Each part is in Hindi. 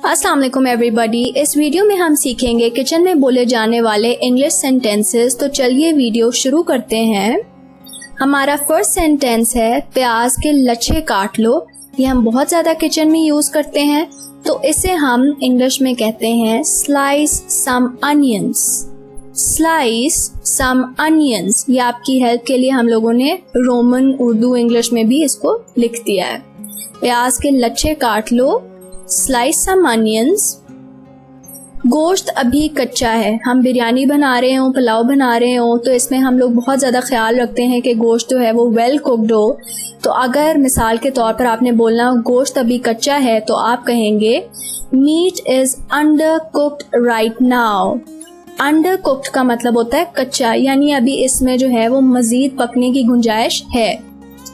अस्सलाम वालेकुम एवरीबॉडी। इस वीडियो में हम सीखेंगे किचन में बोले जाने वाले इंग्लिश सेंटेंसेस। तो चलिए वीडियो शुरू करते हैं। हमारा फर्स्ट सेंटेंस है प्याज के लच्छे काट लो। ये हम बहुत ज़्यादा किचन में यूज़ करते हैं, तो इसे हम इंग्लिश में कहते हैं स्लाइस सम अनियंस। स्लाइस सम अनियंस। ये आपकी हेल्प के लिए हम लोगों ने रोमन उर्दू इंग्लिश में भी इसको लिख दिया है। प्याज के लच्छे काट लो, स्लाइस सम अनियंस। गोश्त अभी कच्चा है। हम बिरयानी बना रहे हो, पुलाव बना रहे हो, तो इसमें हम लोग बहुत ज़्यादा ख्याल रखते हैं कि गोश्त जो है वो वेल कुक्ड हो। तो अगर मिसाल के तौर पर आपने बोलना गोश्त अभी कच्चा है, तो आप कहेंगे meat is under cooked right now. Under cooked का मतलब होता है कच्चा, यानी अभी इसमें जो है वो मज़ीद पकने की गुंजाइश है।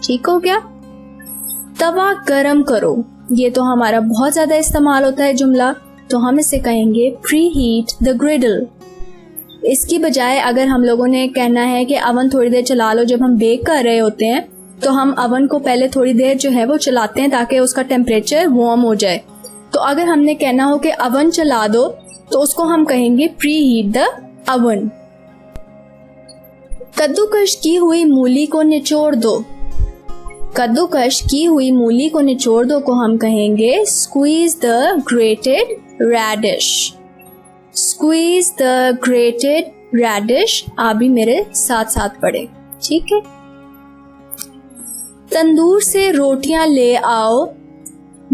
ठीक हो गया। तवा गरम करो। ये तो हमारा बहुत ज़्यादा इस्तेमाल होता है जुमला, तो हम इसे कहेंगे प्री हीट द ग्रिडल। इसकी बजाय अगर हम लोगों ने कहना है कि अवन थोड़ी देर चला लो, जब हम बेक कर रहे होते हैं तो हम अवन को पहले थोड़ी देर जो है वो चलाते हैं ताकि उसका टेम्परेचर वार्म हो जाए। तो अगर हमने कहना हो कि अवन चला दो, तो उसको हम कहेंगे प्री हीट द अवन। कद्दूकश की हुई मूली को निचोड़ दो। कद्दूकश की हुई मूली को निचोड़ दो को हम कहेंगे squeeze the grated radish. Squeeze the grated radish. आप भी मेरे साथ साथ पढ़े, ठीक है। तंदूर से रोटियां ले आओ।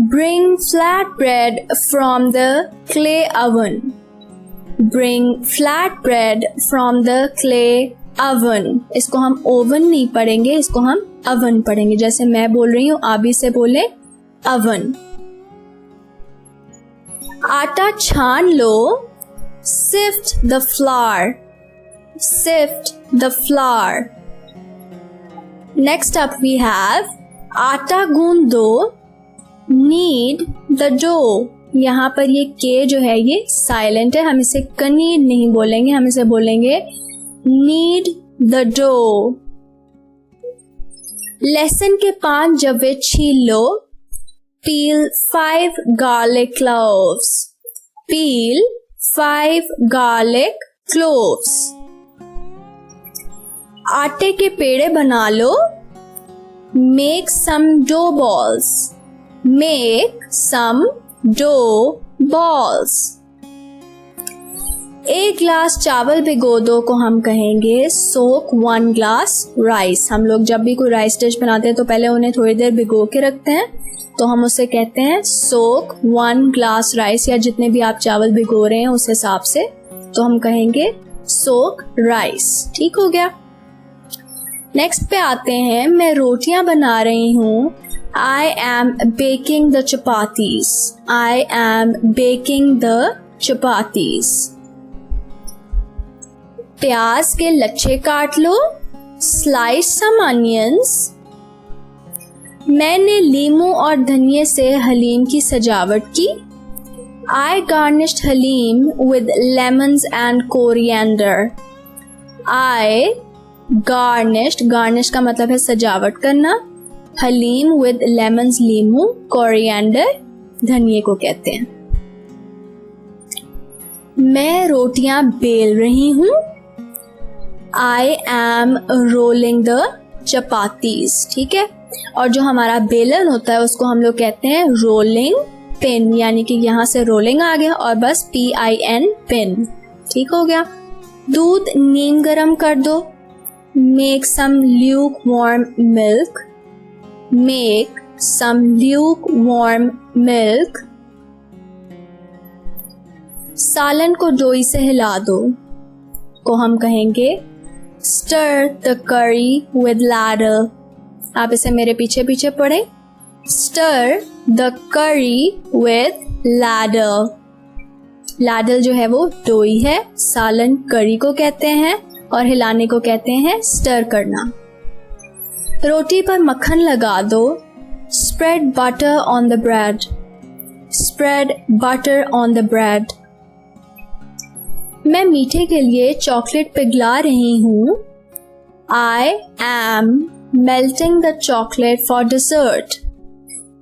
Bring flat bread from the clay oven. Bring flat bread from the clay oven. इसको हम ओवन नहीं पढ़ेंगे, इसको हम अवन पढ़ेंगे। जैसे मैं बोल रही हूँ, आप भी से बोले अवन। आटा छान लो। Sift the flour. Sift the flour. Next up we have आटा गूंद दो। Knead the dough. यहाँ पर ये के जो है ये साइलेंट है, हम इसे कनीड नहीं बोलेंगे, हम इसे बोलेंगे नीड द डो। लहसुन के 5 जवे छील लो। पील 5 garlic cloves। पील 5 garlic cloves। आटे के पेड़े बना लो। Make some dough balls. Make some dough balls. 1 गिलास चावल भिगो दो को हम कहेंगे सोक 1 ग्लास राइस। हम लोग जब भी कोई राइस डिश बनाते हैं तो पहले उन्हें थोड़ी देर भिगो के रखते हैं, तो हम उसे कहते हैं सोक 1 ग्लास राइस, या जितने भी आप चावल भिगो रहे हैं उस हिसाब से, तो हम कहेंगे सोक राइस। ठीक हो गया। नेक्स्ट पे आते हैं, मैं रोटियां बना रही हूँ। I am baking the chapatis. I am baking the chapatis. प्याज के लच्छे काट लो। स्लाइस सम अनियंस। मैंने लीमू और धनिये से हलीम की सजावट की। I garnished haleem with lemons and coriander. I garnished, garnish का मतलब है सजावट करना। हलीम with lemons लीमू, coriander धनिये को कहते हैं। मैं रोटियां बेल रही हूँ। I am rolling the chapatis। ठीक है। और जो हमारा बेलन होता है उसको हम लोग कहते हैं रोलिंग पिन, यानी कि यहाँ से रोलिंग आ गया और बस PIN पिन। ठीक हो गया। दूध नीम गरम कर दो। Make some lukewarm milk। Make some lukewarm milk। सालन को डोई से हिला दो को हम कहेंगे stir the curry with ladle। आप इसे मेरे पीछे पीछे पढ़ें। stir the curry with ladle। ladle जो है वो डोई है, सालन करी को कहते हैं और हिलाने को कहते हैं स्टर करना। रोटी पर मक्खन लगा दो। spread butter on the bread। spread butter on the bread। मैं मीठे के लिए चॉकलेट पिघला रही हूँ। I am melting the chocolate for dessert।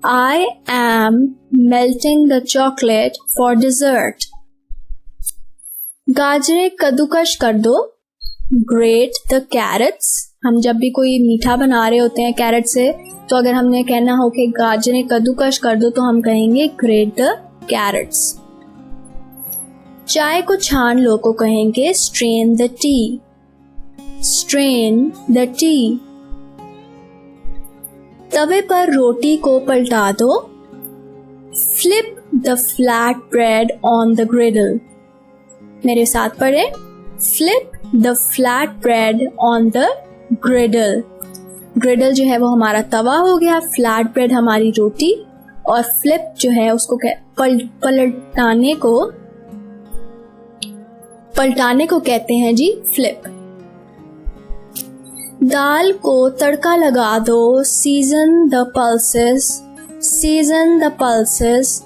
I am melting the chocolate for dessert. गाजरें कद्दूकश कर दो. Grate the carrots. हम जब भी कोई मीठा बना रहे होते हैं कैरेट से, तो अगर हमने कहना हो कि गाजरें कद्दूकश कर दो तो हम कहेंगे grate the carrots. चाय को छान लो को कहेंगे strain the tea. Strain the tea. तवे पर रोटी को पलटा दो. Flip the flat bread on the griddle. मेरे साथ पढ़े. Flip the flat bread on the griddle. Griddle जो है वो हमारा तवा हो गया, flat bread हमारी रोटी, और flip जो है उसको पलटाने को कहते हैं जी flip. दाल को तड़का लगा दो. Season the pulses. Season the pulses.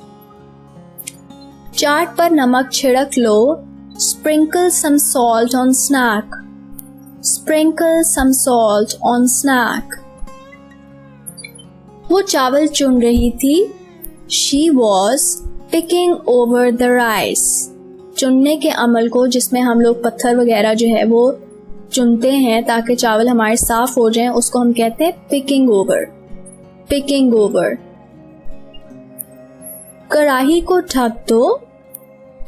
चाट पर नमक छिड़क लो. Sprinkle some salt on snack. Sprinkle some salt on snack. वो चावल चुन रही थी. She was picking over the rice. चुनने के अमल को, जिसमें हम लोग पत्थर वगैरह जो है वो चुनते हैं ताकि चावल हमारे साफ हो जाएं, उसको हम कहते हैं पिकिंग ओवर. Picking over. कढ़ाई को ढक दो.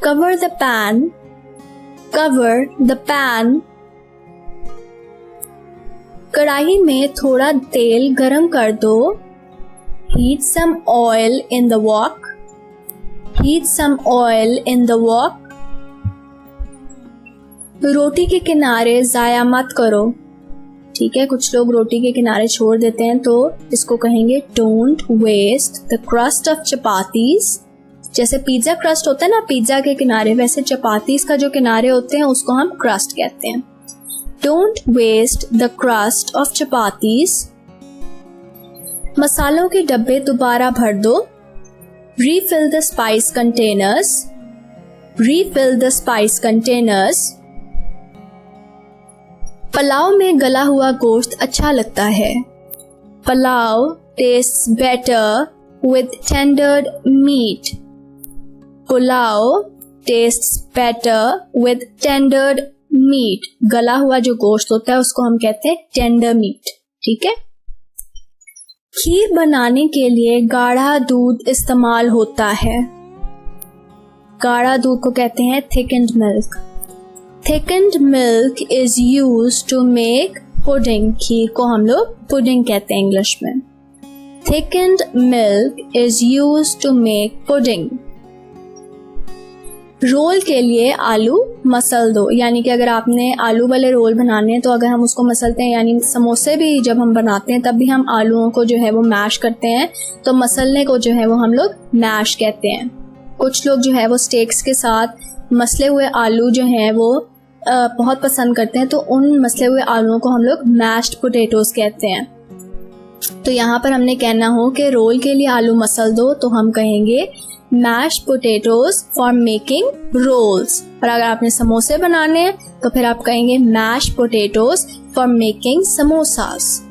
Cover the pan. Cover the pan. कढ़ाई में थोड़ा तेल गरम कर दो. Heat some oil in the wok. Heat some oil in the wok. रोटी के किनारे जाया मत करो. ठीक है, कुछ लोग रोटी के किनारे छोड़ देते हैं, तो इसको कहेंगे don't waste the crust of chapatis. जैसे पिज्जा क्रस्ट होता है ना पिज्जा के किनारे, वैसे चपातीज का जो किनारे होते हैं उसको हम क्रस्ट कहते हैं. Don't waste the crust of chapatis. मसालों के डब्बे दोबारा भर दो. Refill the spice containers. Refill the spice containers. Pulao में गला हुआ गोश्त अच्छा लगता है. Pulao tastes better with tendered meat. Pulao tastes better with tendered meat. गला हुआ जो गोश्त होता है उसको हम कहते हैं टेंडर मीट. ठीक है. खीर बनाने के लिए गाढ़ा दूध इस्तेमाल होता है. गाढ़ा दूध को कहते हैं thickened milk. Thickened milk is used to make pudding. खीर को हम लोग pudding कहते हैं इंग्लिश में. Thickened milk is used to make pudding. Roll के लिए आलू मसल दो. यानी कि अगर आपने आलू वाले रोल बनाने हैं तो अगर हम उसको मसलते हैं, यानी समोसे भी जब हम बनाते हैं तब भी हम आलूओं को जो है वो मैश करते हैं, तो मसलने को जो है वो हम लोग मैश कहते हैं. कुछ लोग जो है वो स्टेक्स के साथ मसले हुए आलू जो हैं वो बहुत पसंद करते हैं, तो उन मसले हुए आलूओं को हम लोग मैश्ड पोटैटोज कहते हैं. तो यहाँ पर हमने कहना हो कि रोल के लिए आलू मसल दो तो हम कहेंगे mashed potatoes for making rolls. और अगर आपने समोसे बनाने हैं तो फिर आप कहेंगे mashed potatoes for making samosas.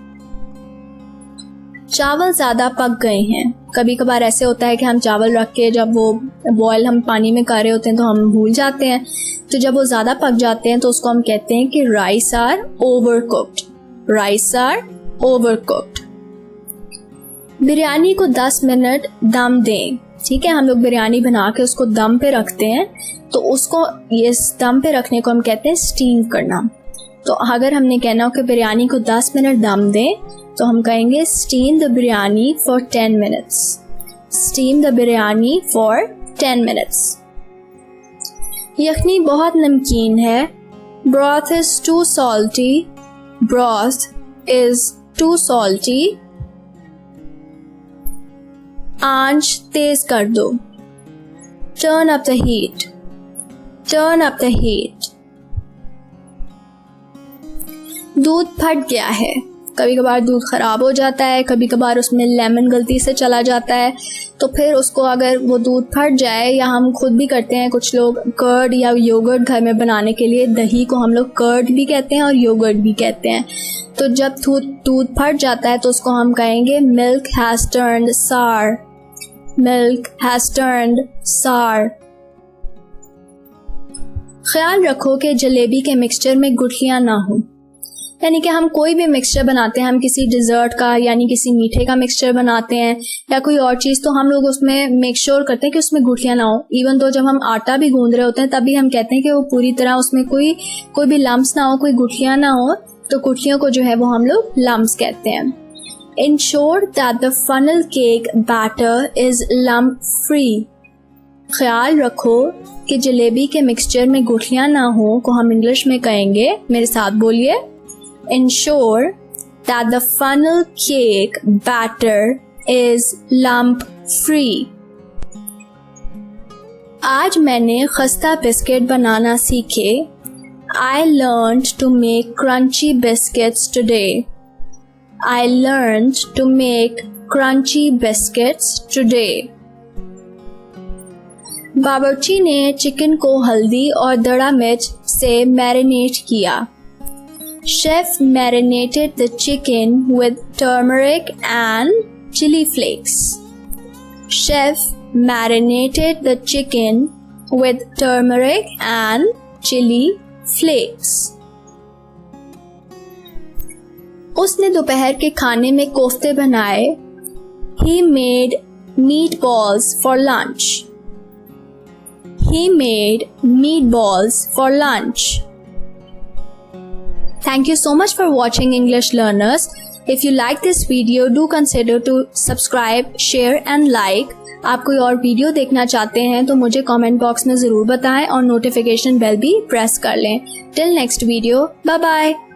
चावल ज़्यादा पक गए हैं. कभी कभार ऐसे होता है कि हम चावल रख के जब वो बॉयल हम पानी में कर रहे होते हैं तो हम भूल जाते हैं, तो जब वो ज़्यादा पक जाते हैं तो उसको हम कहते हैं कि rice are over cooked. Rice are over cooked. Biryani को 10 मिनट दम दें. ठीक है, हम लोग बिरयानी बना के उसको दम पे रखते हैं, तो उसको ये दम पे रखने को हम कहते हैं स्टीम करना. तो अगर हमने कहना हो कि बिरयानी को 10 मिनट दम दें तो हम कहेंगे steam the biryani for 10 minutes. Steam the biryani for 10 minutes. यखनी बहुत नमकीन है. Broth is too salty. Broth is too salty. आंच तेज कर दो. Turn up the heat. Turn up the heat. दूध फट गया है. कभी कभार दूध ख़राब हो जाता है, कभी कभार उसमें लेमन गलती से चला जाता है, तो फिर उसको अगर वो दूध फट जाए, या हम खुद भी करते हैं कुछ लोग कर्ड या योगर्ट घर में बनाने के लिए, दही को हम लोग कर्ड भी कहते हैं और योगर्ट भी कहते हैं, तो जब दूध फट जाता है तो उसको हम कहेंगे मिल्क हैज़ टर्न्ड सार, मिल्क हैज़ टर्न्ड सार। ख्याल रखो कि जलेबी के मिक्सचर में गुठलियाँ ना हो, यानी कि हम कोई भी मिक्सचर बनाते हैं, हम किसी डिज़र्ट का यानी किसी मीठे का मिक्सचर बनाते हैं या कोई और चीज़, तो हम लोग उसमें मेक श्योर करते हैं कि उसमें गुठलियाँ ना हो। इवन तो जब हम आटा भी गूंद रहे होते हैं तब भी हम कहते हैं कि वो पूरी तरह उसमें कोई भी लम्स ना हो, कोई गुठलियाँ ना हो, तो गुठलियों को जो है वो हम लोग लम्स कहते हैं। Ensure that the funnel cake batter is lump free। ख्याल रखो कि जलेबी के मिक्सचर में गुठलियाँ ना हो को हम इंग्लिश में कहेंगे, मेरे साथ बोलिए, Ensure that the funnel cake batter is lump free। आज मैंने खस्ता बिस्किट बनाना सीखे। I learned to make crunchy biscuits today। I learned to make crunchy biscuits today। बावर्ची ने चिकन को हल्दी और दड़ा मिर्च से मैरिनेट किया। Chef marinated the chicken with turmeric and chili flakes। Chef marinated the chicken with turmeric and chili flakes। उसने दोपहर के खाने में कोफ्ते बनाए। He made meatballs for lunch। He made meatballs for lunch। Thank you so much for watching English learners. If you like this video, do consider to subscribe, share and like। आप कोई और वीडियो देखना चाहते हैं तो मुझे कमेंट बॉक्स में ज़रूर बताएं और नोटिफिकेशन बेल भी प्रेस कर लें। Till next video, bye bye।